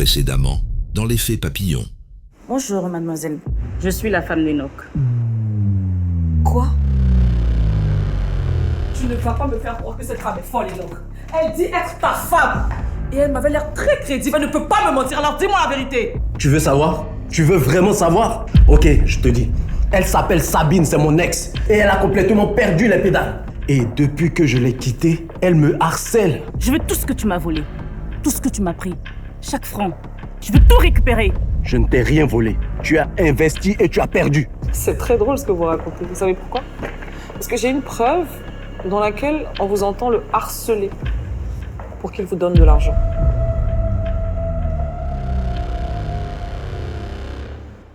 précédemment dans l'effet papillon. Bonjour, mademoiselle. Je suis la femme d'Enoch. Quoi? Tu ne vas pas me faire croire que cette femme est folle, Enoch. Elle dit être ta femme. Et elle m'avait l'air très crédible. Elle ne peut pas me mentir, alors dis-moi la vérité. Tu veux savoir? Tu veux vraiment savoir? Ok, je te dis. Elle s'appelle Sabine, c'est mon ex. Et elle a complètement perdu les pédales. Et depuis que je l'ai quittée, elle me harcèle. Je veux tout ce que tu m'as volé. Tout ce que tu m'as pris. Chaque franc. Je veux tout récupérer. Je ne t'ai rien volé. Tu as investi et tu as perdu. C'est très drôle ce que vous racontez. Vous savez pourquoi? Parce que j'ai une preuve dans laquelle on vous entend le harceler pour qu'il vous donne de l'argent.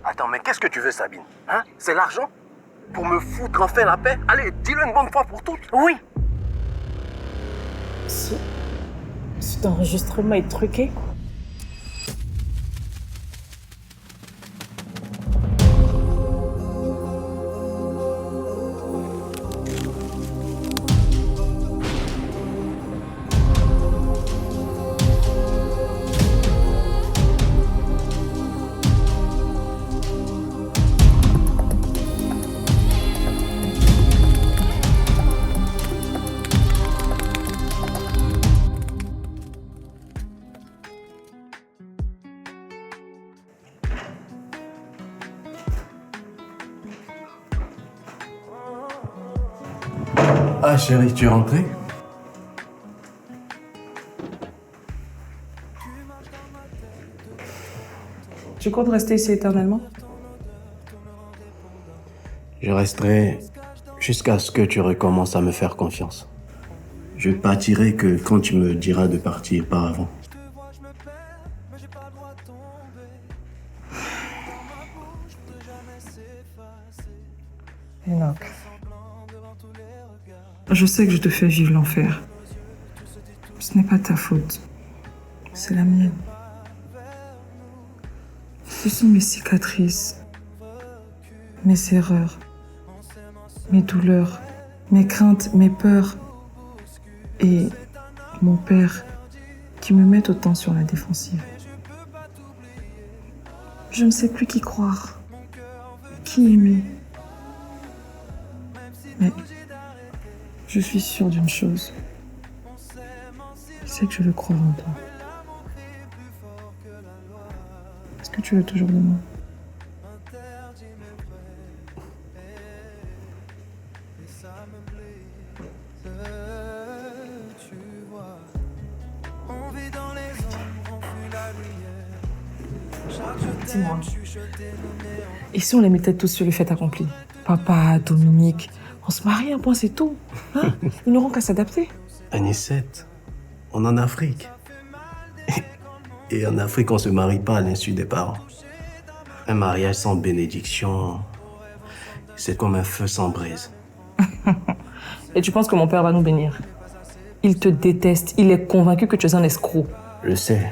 Attends, mais qu'est-ce que tu veux, Sabine? Hein? C'est l'argent? Pour me foutre enfin la paix? Allez, dis-le une bonne fois pour toutes. Oui. Cet enregistrement est truqué. Ah chérie, tu es rentrée? Tu comptes rester ici éternellement? Je resterai jusqu'à ce que tu recommences à me faire confiance. Je partirai que quand tu me diras de partir, pas avant. Enoch. Je sais que je te fais vivre l'enfer. Ce n'est pas ta faute. C'est la mienne. Ce sont mes cicatrices, mes erreurs, mes douleurs, mes craintes, mes peurs et mon père qui me mettent autant sur la défensive. Je ne sais plus qui croire, qui aimer. Mais je suis sûre d'une chose. C'est que je veux croire en toi. Est-ce que tu veux toujours de moi? Dis-moi. Et si on les mettait tous sur les fêtes accomplies? Papa, Dominique, on se marie, un point, c'est tout. Hein? Ils n'auront qu'à s'adapter. Anicette, on est en Afrique. Et en Afrique, on ne se marie pas à l'insu des parents. Un mariage sans bénédiction, c'est comme un feu sans braise. Et tu penses que mon père va nous bénir? Il te déteste, il est convaincu que tu es un escroc. Je sais.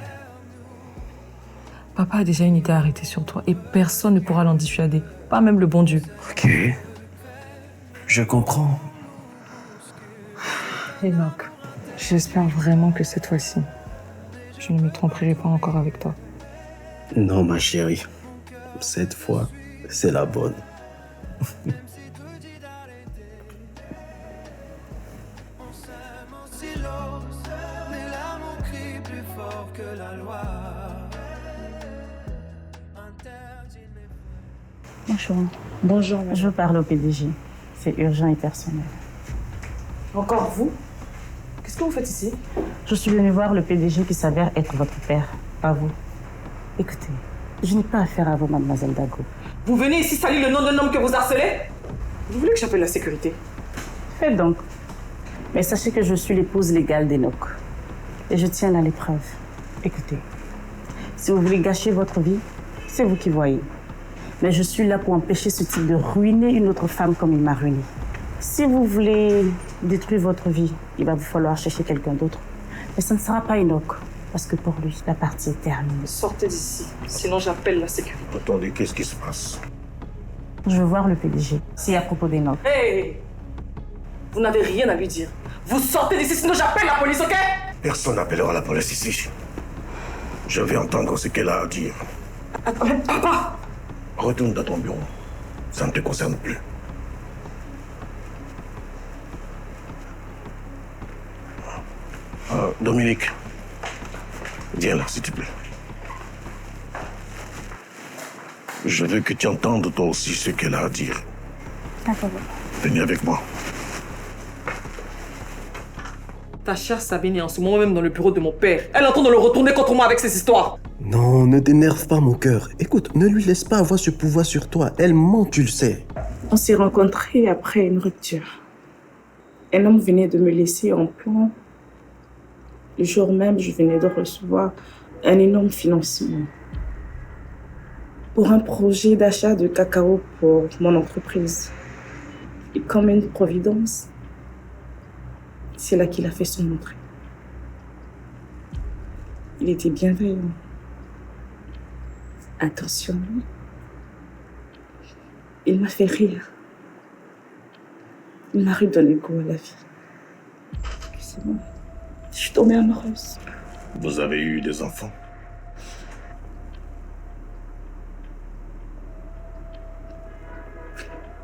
Papa a déjà une idée arrêtée sur toi et personne ne pourra l'en dissuader, pas même le bon Dieu. Ok, je comprends. Enoch, j'espère vraiment que cette fois-ci, je ne me tromperai pas encore avec toi. Non, ma chérie. Cette fois, c'est la bonne. Bonjour. Bonjour. Je veux parler au PDG. C'est urgent et personnel. Encore vous? Qu'est-ce que vous faites ici? Je suis venue voir le PDG qui s'avère être votre père, pas vous. Écoutez, je n'ai pas affaire à vous, mademoiselle Dago. Vous venez ici salir le nom d'un homme que vous harcelez? Vous voulez que j'appelle la sécurité? Faites donc. Mais sachez que je suis l'épouse légale d'Enoch. Et je tiens à l'épreuve. Écoutez, si vous voulez gâcher votre vie, c'est vous qui voyez. Mais je suis là pour empêcher ce type de ruiner une autre femme comme il m'a ruiné. Si vous voulez détruire votre vie, il va vous falloir chercher quelqu'un d'autre. Mais ça ne sera pas Enoch, parce que pour lui, la partie est terminée. Sortez d'ici, sinon j'appelle la sécurité. Attendez, qu'est-ce qui se passe? Je veux voir le PDG. C'est à propos d'Enoch. Hey! Vous n'avez rien à lui dire. Vous sortez d'ici, sinon j'appelle la police, ok? Personne n'appellera la police ici. Je vais entendre ce qu'elle a à dire. Attends, mais papa! Retourne dans ton bureau. Ça ne te concerne plus. Dominique, viens là, s'il te plaît. Je veux que tu entendes toi aussi ce qu'elle a à dire. D'accord. Venez avec moi. Ta chère Sabine est en ce moment même dans le bureau de mon père. Elle est en train de le retourner contre moi avec ses histoires. Non, ne t'énerve pas, mon cœur. Écoute, ne lui laisse pas avoir ce pouvoir sur toi. Elle ment, tu le sais. On s'est rencontrés après une rupture. Un homme venait de me laisser en plan. Le jour même, je venais de recevoir un énorme financement pour un projet d'achat de cacao pour mon entreprise. Et comme une providence, c'est là qu'il a fait son entrée. Il était bienveillant, attentionné. Il m'a fait rire. Il m'a redonné goût à la vie. C'est bon. Je suis tombée amoureuse. Vous avez eu des enfants?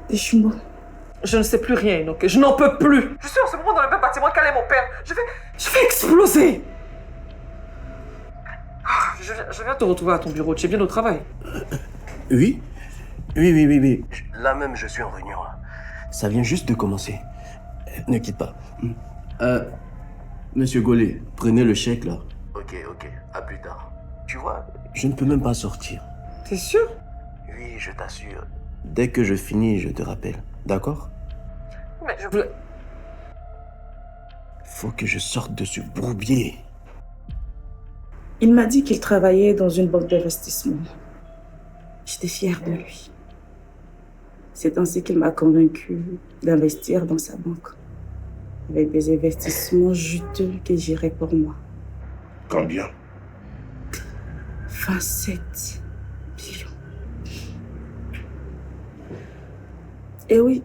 Des jumeaux. Je ne sais plus rien, donc je n'en peux plus. Je suis en ce moment dans le même bâtiment qu'elle est mon père. Je vais exploser. Je viens te retrouver à ton bureau. Tu es bien au travail? Oui. Oui. Là même, je suis en réunion. Ça vient juste de commencer. Ne quitte pas. Monsieur Gollet, prenez le chèque là. Ok. À plus tard. Tu vois, je ne peux même pas sortir. T'es sûr? Oui, je t'assure. Dès que je finis, je te rappelle. D'accord? Mais je voulais... Faut que je sorte de ce bourbier. Il m'a dit qu'il travaillait dans une banque d'investissement. J'étais fière de lui. C'est ainsi qu'il m'a convaincue d'investir dans sa banque. Avec des investissements juteux que j'irais pour moi. Combien? 27 millions. Et oui,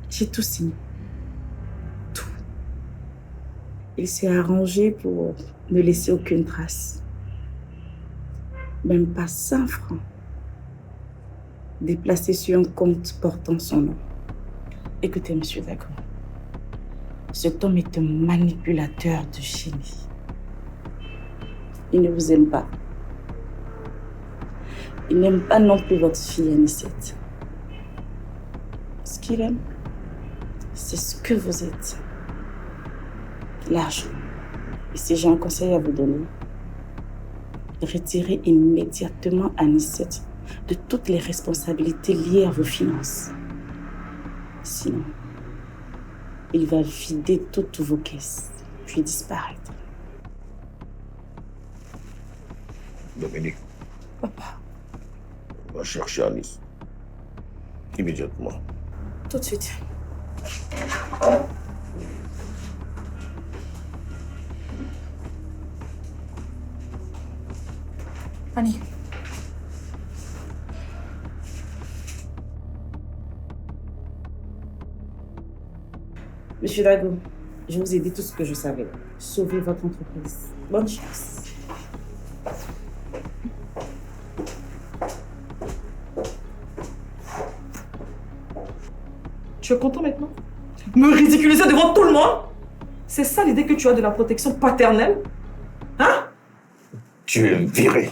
j'ai tout signé. Tout. Il s'est arrangé pour ne laisser aucune trace. Même pas 5 francs. Déplacé sur un compte portant son nom. Écoutez, monsieur Dago. Cet homme est un manipulateur de génie. Il ne vous aime pas. Il n'aime pas non plus votre fille Anicette. Ce qu'il aime, c'est ce que vous êtes. L'argent. Et si j'ai un conseil à vous donner, retirez immédiatement Anicette de toutes les responsabilités liées à vos finances. Sinon, il va vider toutes vos caisses, puis disparaître. Dominique, Papa, va chercher Alice. Immédiatement. tout de suite. Annie. Monsieur Dago, je vous ai dit tout ce que je savais. Sauvez votre entreprise. Bonne chance. Tu es content maintenant? Me ridiculiser devant tout le monde? C'est ça l'idée que tu as de la protection paternelle? Hein? Tu es viré.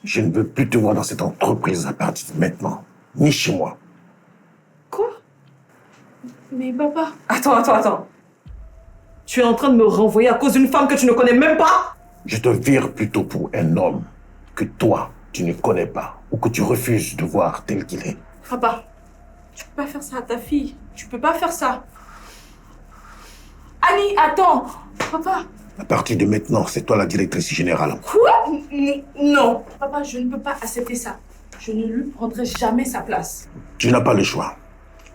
Je ne veux plus te voir dans cette entreprise à partir de maintenant, ni chez moi. Quoi? Mais papa... Attends. Tu es en train de me renvoyer à cause d'une femme que tu ne connais même pas? Je te vire plutôt pour un homme que toi, tu ne connais pas ou que tu refuses de voir tel qu'il est. Papa, tu peux pas faire ça à ta fille. Tu peux pas faire ça. Annie, attends. Papa. À partir de maintenant, c'est toi la directrice générale. Quoi? Non. Papa, je ne peux pas accepter ça. Je ne lui prendrai jamais sa place. Tu n'as pas le choix.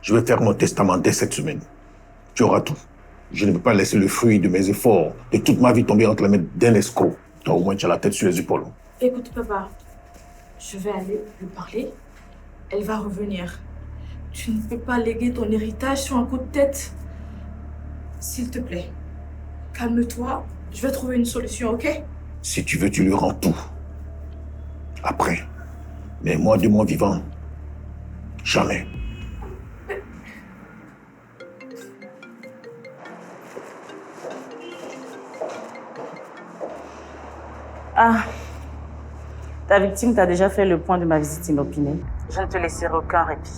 Je vais faire mon testament dès cette semaine. Tu auras tout. Je ne peux pas laisser le fruit de mes efforts, de toute ma vie tomber entre les mains d'un escroc. Toi, au moins, tu as la tête sur les épaules. Écoute, papa. Je vais aller lui parler. Elle va revenir. Tu ne peux pas léguer ton héritage sur un coup de tête. S'il te plaît. Calme-toi, je vais trouver une solution, ok? Si tu veux, tu lui rends tout. Après. Mais moi, de mon vivant, jamais. Ah, ta victime t'a déjà fait le point de ma visite inopinée. Je ne te laisserai aucun répit,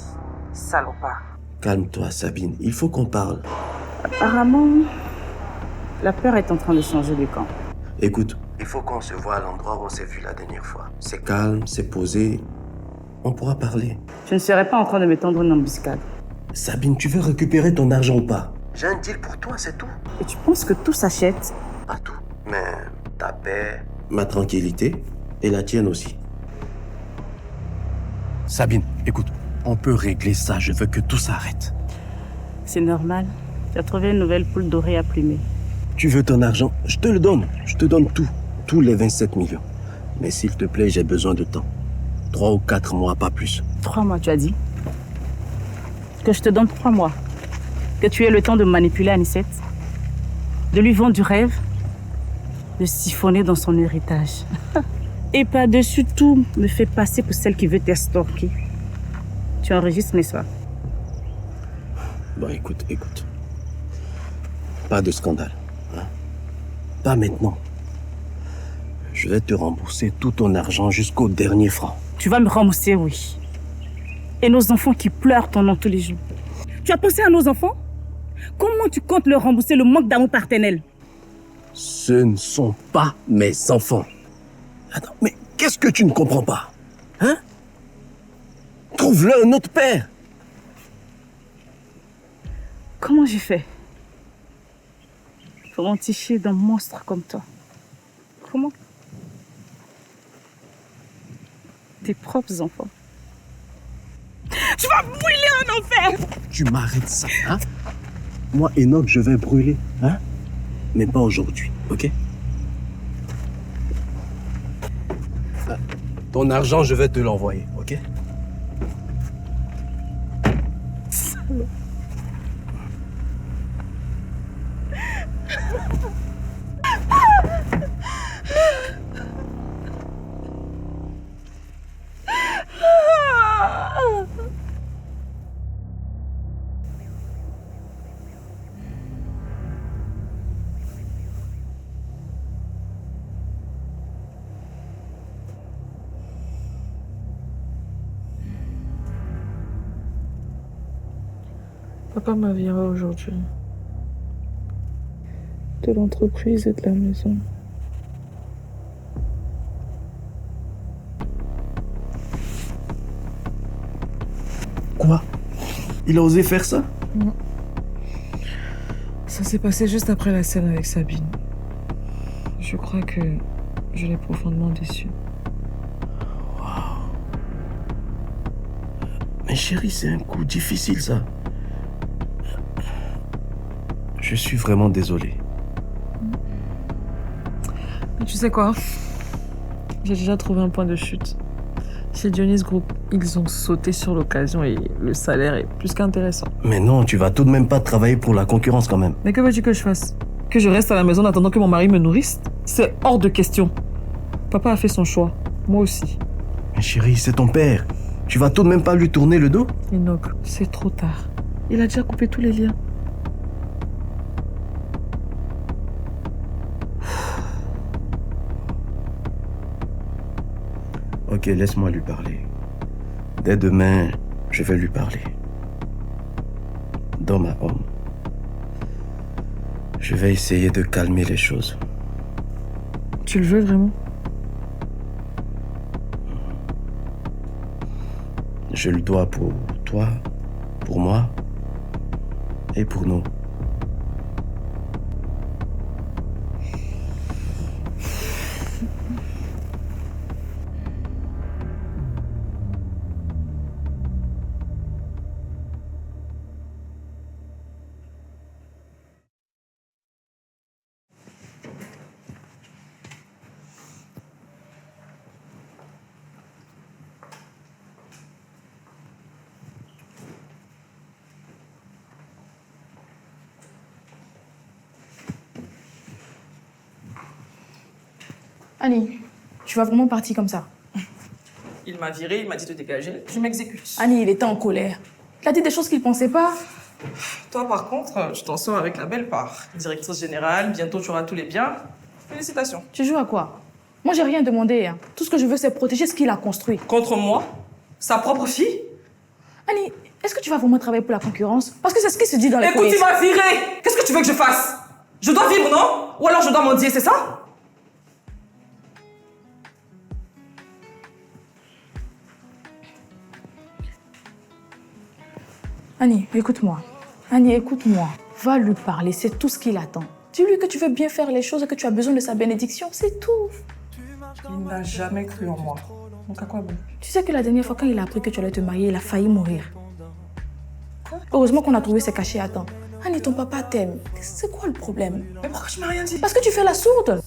salopard. Calme-toi, Sabine. Il faut qu'on parle. Apparemment, la peur est en train de changer de camp. Écoute, il faut qu'on se voit à l'endroit où on s'est vu la dernière fois. C'est calme, c'est posé. On pourra parler. Je ne serai pas en train de me tendre une embuscade. Sabine, tu veux récupérer ton argent ou pas? J'ai un deal pour toi, c'est tout. Et tu penses que tout s'achète? Pas tout. Mais ta paix, ma tranquillité et la tienne aussi. Sabine, écoute, on peut régler ça. Je veux que tout s'arrête. C'est normal. Tu as trouvé une nouvelle poule dorée à plumer. Tu veux ton argent? Je te le donne. Je te donne tout. Tous les 27 millions. Mais s'il te plaît, j'ai besoin de temps. 3 ou 4 mois, pas plus. 3 mois, tu as dit? Que je te donne 3 mois. Que tu aies le temps de manipuler Anicette. De lui vendre du rêve. De siphonner dans son héritage. Et par-dessus tout, me fait passer pour celle qui veut t'estorquer. Tu enregistres, n'est-ce pas? Bon, écoute. Pas de scandale. Hein? Pas maintenant. Je vais te rembourser tout ton argent jusqu'au dernier franc. Tu vas me rembourser, oui. Et nos enfants qui pleurent ton nom tous les jours. Tu as pensé à nos enfants? Comment tu comptes leur rembourser le manque d'amour paternel? Ce ne sont pas mes enfants. Attends, mais qu'est-ce que tu ne comprends pas? Hein? Trouve-le un autre père. Comment j'ai fait pour m'enticher d'un monstre comme toi? Comment? Tes propres enfants. Tu vas brûler en enfer! Tu m'arrêtes ça, hein? Moi, Enoch, je vais brûler, hein? Mais pas aujourd'hui, ok? Ton argent, je vais te l'envoyer, ok? Papa m'a viré aujourd'hui. De l'entreprise et de la maison. Quoi? Il a osé faire ça? Ça s'est passé juste après la scène avec Sabine. Je crois que je l'ai profondément déçu. Mais chérie, c'est un coup difficile, ça. Je suis vraiment désolé. Mais tu sais quoi? J'ai déjà trouvé un point de chute. Chez Dionys Group, ils ont sauté sur l'occasion et le salaire est plus qu'intéressant. Mais non, tu vas tout de même pas travailler pour la concurrence quand même. Mais que veux-tu que je fasse? Que je reste à la maison en attendant que mon mari me nourrisse? C'est hors de question. Papa a fait son choix. Moi aussi. Mais chérie, c'est ton père. Tu vas tout de même pas lui tourner le dos? Enoch, c'est trop tard. Il a déjà coupé tous les liens. Ok, laisse-moi lui parler. Dès demain, je vais lui parler. Dans ma home. Je vais essayer de calmer les choses. Tu le veux vraiment? Je le dois pour toi, pour moi et pour nous. Annie, tu vas vraiment partir comme ça? Il m'a viré, il m'a dit de dégager. Je m'exécute. Annie, il était en colère. Il a dit des choses qu'il pensait pas. Toi, par contre, tu t'en sors avec la belle part. Directrice générale, bientôt tu auras tous les biens. Félicitations. Tu joues à quoi? Moi, j'ai rien demandé. Hein. Tout ce que je veux, c'est protéger ce qu'il a construit. Contre moi? Sa propre fille? Annie, est-ce que tu vas vraiment travailler pour la concurrence? Parce que c'est ce qui se dit dans les Écoute, coulisses. il m'a viré. Qu'est-ce que tu veux que je fasse? Je dois vivre, non? Ou alors je dois mendier, c'est ça? Annie, écoute-moi. Annie, écoute-moi. Va lui parler, c'est tout ce qu'il attend. Dis-lui que tu veux bien faire les choses et que tu as besoin de sa bénédiction, c'est tout. Il n'a jamais cru en moi. Donc à quoi bon? Tu sais que la dernière fois, quand il a appris que tu allais te marier, il a failli mourir. Heureusement qu'on a trouvé ses cachets à temps. Annie, ton papa t'aime. C'est quoi le problème? Mais pourquoi tu m'as rien dit? Parce que tu fais la sourde.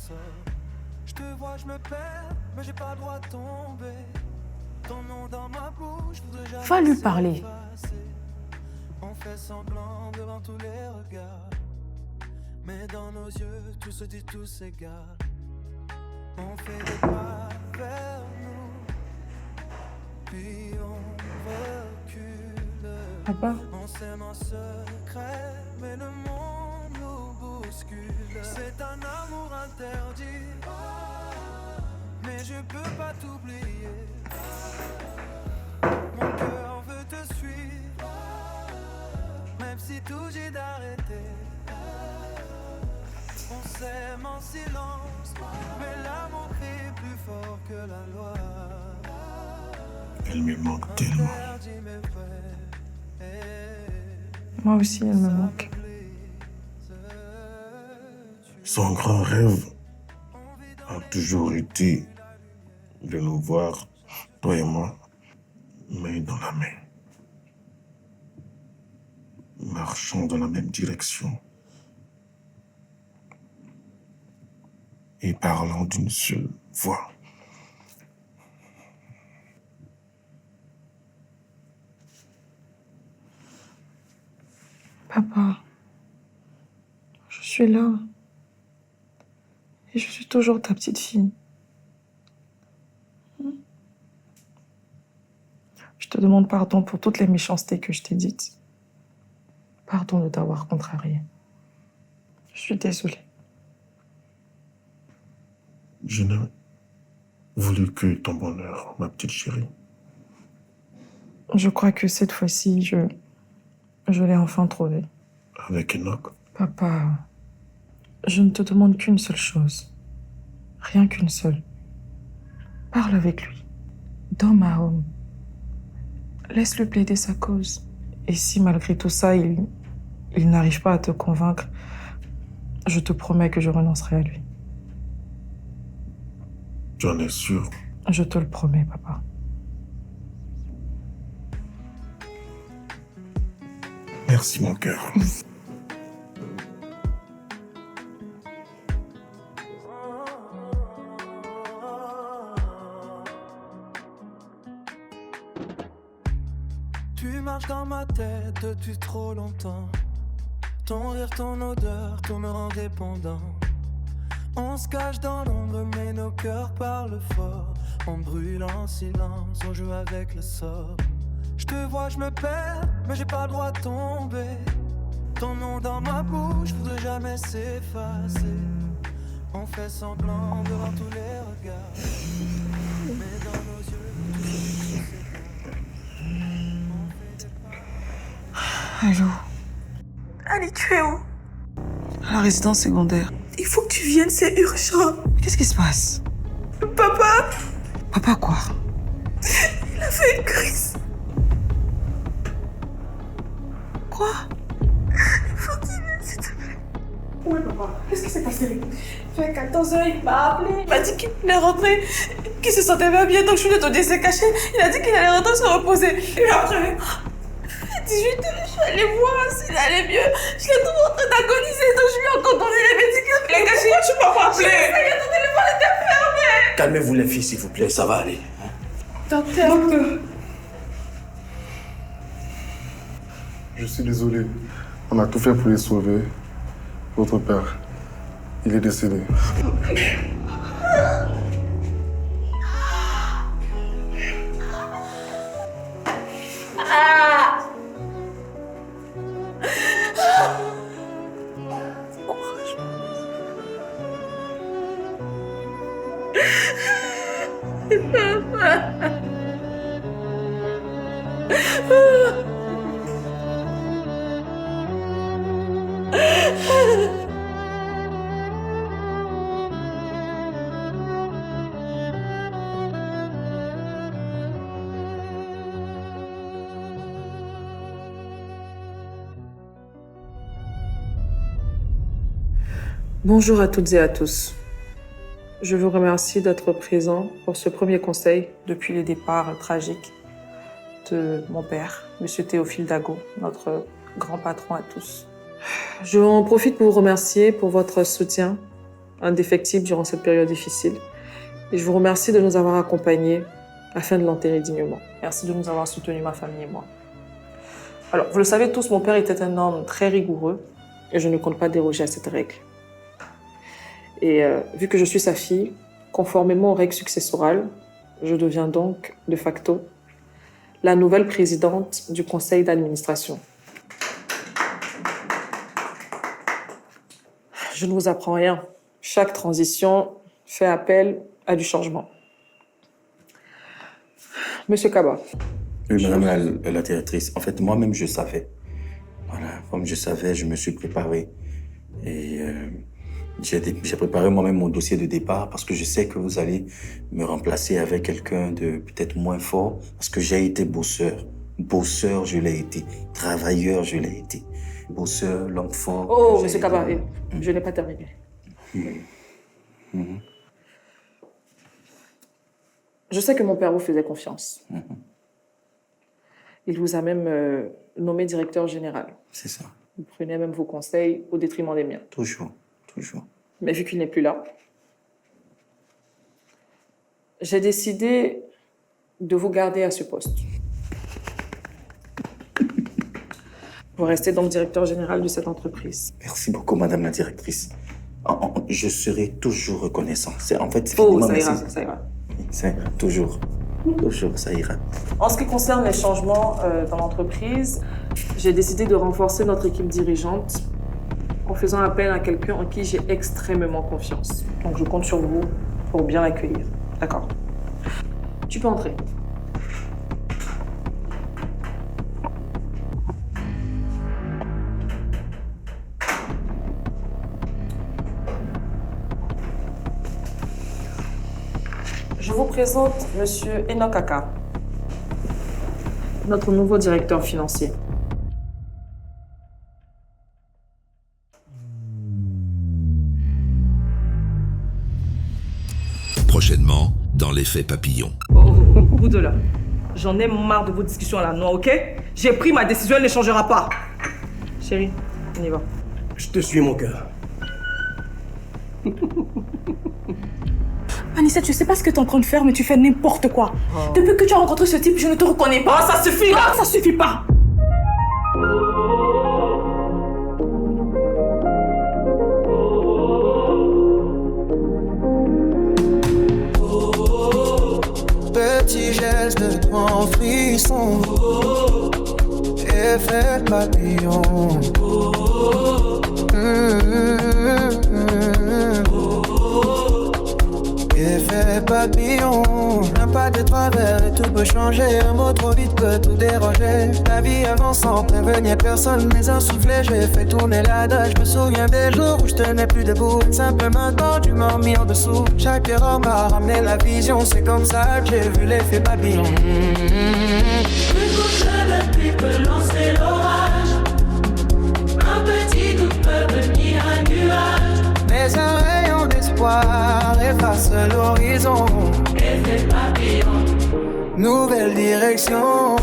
Va lui parler. On fait semblant devant tous les regards, mais dans nos yeux tout se dit, tout s'égale. On fait des pas vers nous, puis on recule. Papa? On s'aime en secret, mais le monde nous bouscule. C'est un amour interdit, mais je peux pas t'oublier. Mon cœur veut te suivre, même si tout dit d'arrêter. On s'aime en silence, mais l'amour crie plus fort que la loi. Elle me manque tellement. Moi aussi, elle me manque. Son grand rêve a toujours été de nous voir, toi et moi, main dans la main, marchant dans la même direction et parlant d'une seule voix. Papa, je suis là. Et je suis toujours ta petite fille. Je te demande pardon pour toutes les méchancetés que je t'ai dites. Pardon de t'avoir contrarié. Je suis désolée. Je n'ai voulu que ton bonheur, ma petite chérie. Je crois que cette fois-ci, je l'ai enfin trouvé. Avec Enoch, Papa, je ne te demande qu'une seule chose. Rien qu'une seule. Parle avec lui. Dans ma home. Laisse-le plaider sa cause. Et si malgré tout ça, il n'arrive pas à te convaincre, je te promets que je renoncerai à lui. tu en es sûr? Je te le promets, papa. Merci, mon cœur. Tu marches dans ma tête depuis trop longtemps. Ton rire, ton odeur, tout me rend dépendant. On se cache dans l'ombre, mais nos cœurs parlent fort. On brûle en silence, on joue avec le sort. Je te vois, je me perds, mais j'ai pas le droit de tomber. Ton nom dans ma bouche, voudrais jamais s'effacer. On fait semblant devant tous les regards, mais dans nos yeux, Allô? Annie, tu es où? À la résidence secondaire. Il faut que tu viennes, c'est urgent. Qu'est-ce qui se passe? Papa, Papa, quoi? il a fait une crise. Quoi? Il faut qu'il vienne, s'il te plaît. Oui, papa. Qu'est-ce qui s'est passé? Vers 14h, il m'a appelé. Il m'a dit qu'il voulait rentrer, qu'il se sentait pas bien, donc je lui ai donné ses cachets. Il a dit qu'il allait rentrer se reposer. Et après, à 18h, je suis allée voir s'il allait mieux. Je l'ai trouvé en train d'agoniser, donc je lui ai encore donné les médicaments. Les cachets, pourquoi tu m'as pas appelé? Ton téléphone était fermé. Calmez-vous les filles, s'il vous plaît, ça va aller. Docteur. Je suis désolé. On a tout fait pour les sauver. Votre père, il est décédé. Bonjour à toutes et à tous. Je vous remercie d'être présents pour ce premier conseil depuis le départ tragique de mon père, Monsieur Théophile Dago, notre grand patron à tous. Je en profite pour vous remercier pour votre soutien indéfectible durant cette période difficile. Et je vous remercie de nous avoir accompagnés afin de l'enterrer dignement. Merci de nous avoir soutenus, ma famille et moi. Alors, vous le savez tous, mon père était un homme très rigoureux et je ne compte pas déroger à cette règle. Et vu que je suis sa fille, conformément aux règles successorales, je deviens donc, de facto, la nouvelle présidente du conseil d'administration. Je ne vous apprends rien. Chaque transition fait appel à du changement. Monsieur Kaba. Oui, madame la directrice. En fait, moi-même, je savais. Voilà, comme je savais, je me suis préparé. Et j'ai préparé moi-même mon dossier de départ parce que je sais que vous allez me remplacer avec quelqu'un de peut-être moins fort parce que j'ai été bosseur. Bosseur, je l'ai été. Travailleur, je l'ai été. Bosseur, l'homme fort. Oh, monsieur Kaba, je n'ai pas terminé. Je sais que mon père vous faisait confiance. Il vous a même nommé directeur général. C'est ça. Vous prenez même vos conseils au détriment des miens. Toujours, toujours. Mais vu qu'il n'est plus là, j'ai décidé de vous garder à ce poste. Vous restez donc directeur général de cette entreprise. Merci beaucoup, madame la directrice. Je serai toujours reconnaissant. En fait, oh, ça ira, ça ira. Ça ira, toujours. Toujours, ça ira. En ce qui concerne les changements dans l'entreprise, j'ai décidé de renforcer notre équipe dirigeante en faisant appel à quelqu'un en qui j'ai extrêmement confiance. Donc, je compte sur vous pour bien l'accueillir. D'accord. Tu peux entrer. Je vous présente Monsieur Enoch Aka, notre nouveau directeur financier. Prochainement, dans l'effet papillon. Vous deux là, j'en ai marre de vos discussions à la noix, ok? J'ai pris ma décision, elle ne changera pas. Chérie, on y va. Je te suis, mon cœur. Anissa, tu sais pas ce que t'es en train de faire, mais tu fais n'importe quoi. Depuis que tu as rencontré ce type, je ne te reconnais pas. Ah, ça suffit là! Ah, ça suffit pas! Petit geste de grand frisson, effet papillon. Effet papillon, un pas de travers et tout peut changer. Un mot trop vite peut tout déranger. La vie avance sans prévenir personne, mais un soufflet, j'ai fait tourner la dalle. Je me souviens des jours où je tenais plus debout. Simplement quand tu m'as mis en dessous. Chaque erreur m'a ramené la vision. C'est comme ça que j'ai vu l'effet papillon. Une goutte de pluie peut lancer l'orage. Un petit doute peut devenir un nuage. Mais un rayon d'espoir efface l'horizon. Effet papillon. Nouvelle direction.